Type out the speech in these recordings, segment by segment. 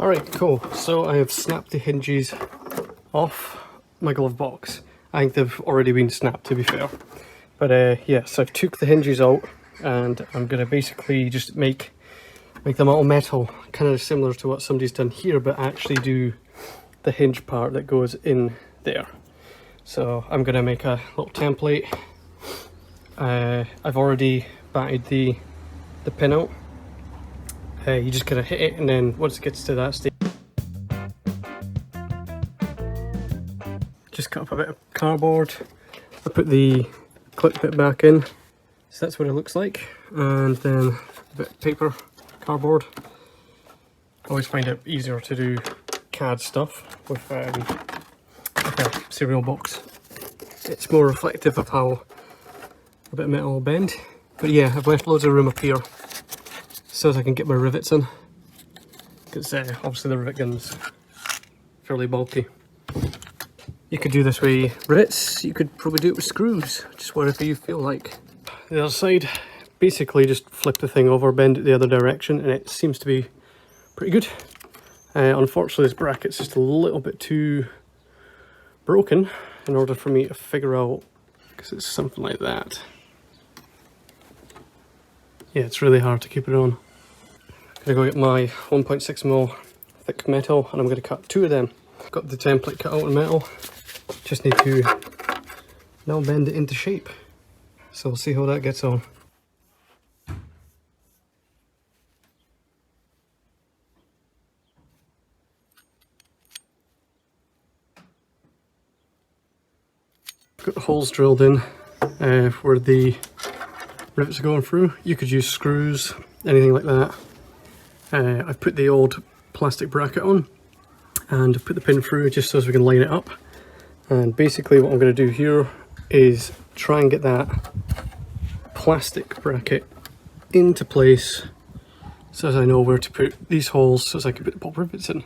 Alright, cool. So I have snapped the hinges off my glove box. I think they've already been snapped, to be fair. But yeah, so I've took the hinges out and I'm going to basically just make them all metal, kind of similar to what somebody's done here, but actually do the hinge part that goes in there. So I'm going to make a little template. I've already batted the pin out. You just kind of hit it, and then once it gets to that stage, just cut up a bit of cardboard. I put the clip bit back in, so that's what it looks like, and then a bit of paper, cardboard. I always find it easier to do CAD stuff with like a cereal box. It's more reflective of how a bit of metal will bend. But yeah, I've left loads of room up here so as I can get my rivets in, because obviously the rivet gun's fairly bulky. You could do this with rivets, you could probably do it with screws, just whatever you feel like. The other side, basically just flip the thing over, bend it the other direction, and it seems to be pretty good. Unfortunately this bracket's just a little bit too broken in order for me to figure out, because it's something like that. Yeah, it's really hard to keep it on. I'm gonna go get my 1.6mm thick metal and I'm gonna cut 2 of them. Got the template cut out in metal, just need to now bend it into shape. So we'll see how that gets on. Got the holes drilled in where the rivets are going through. You could use screws, anything like that. I've put the old plastic bracket on and I've put the pin through just so as we can line it up. And basically what I'm going to do here is try and get that plastic bracket into place so as I know where to put these holes so as I can put the pop rivets in.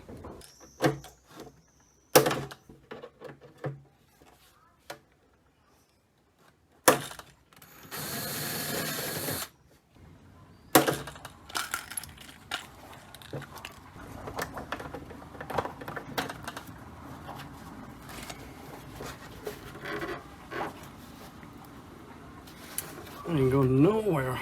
I ain't going nowhere.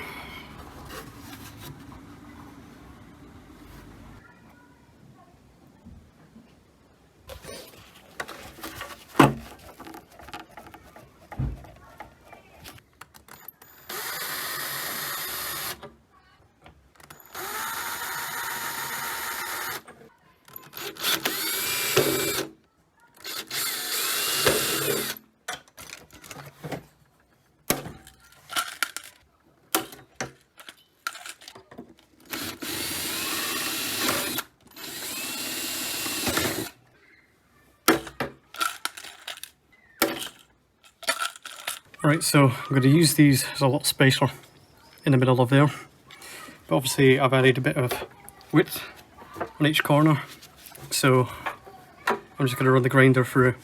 Right, so I'm going to use these as a little spacer in the middle of there. But obviously I've added a bit of width on each corner, so I'm just going to run the grinder through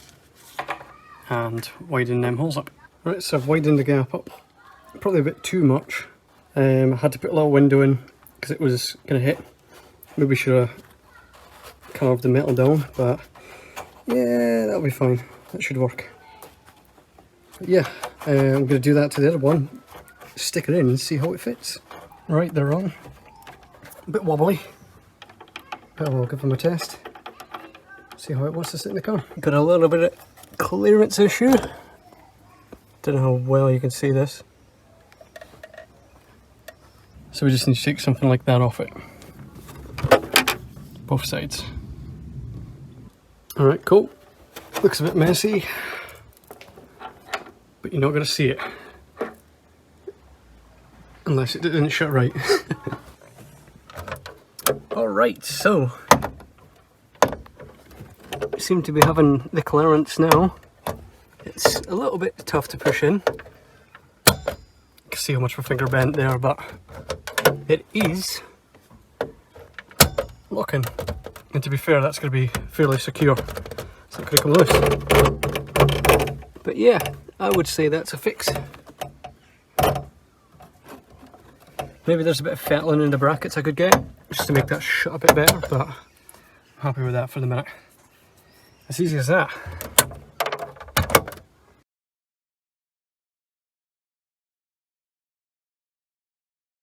and widen them holes up. Right, so I've widened the gap up, probably a bit too much. I had to put a little window in because it was going to hit. Maybe should have carved the metal down, but yeah, that'll be fine. That should work. But yeah, I'm going to do that to the other one, stick it in and see how it fits. Right, they're on. A bit wobbly, but I'll give them a test. See how it wants to sit in the car. Got a little bit of clearance issue. Don't know how well you can see this. So we just need to take something like that off it. Both sides. Alright, cool. Looks a bit messy, but you're not going to see it. Unless it didn't shut right. Alright, so we seem to be having the clearance now. It's a little bit tough to push in. You can see how much my finger bent there, but it is locking. And to be fair, that's going to be fairly secure. It's not going to come loose. But yeah, I would say that's a fix. Maybe there's a bit of fettling in the brackets I could get, just to make that shut a bit better, but happy with that for the minute. It's easy as that.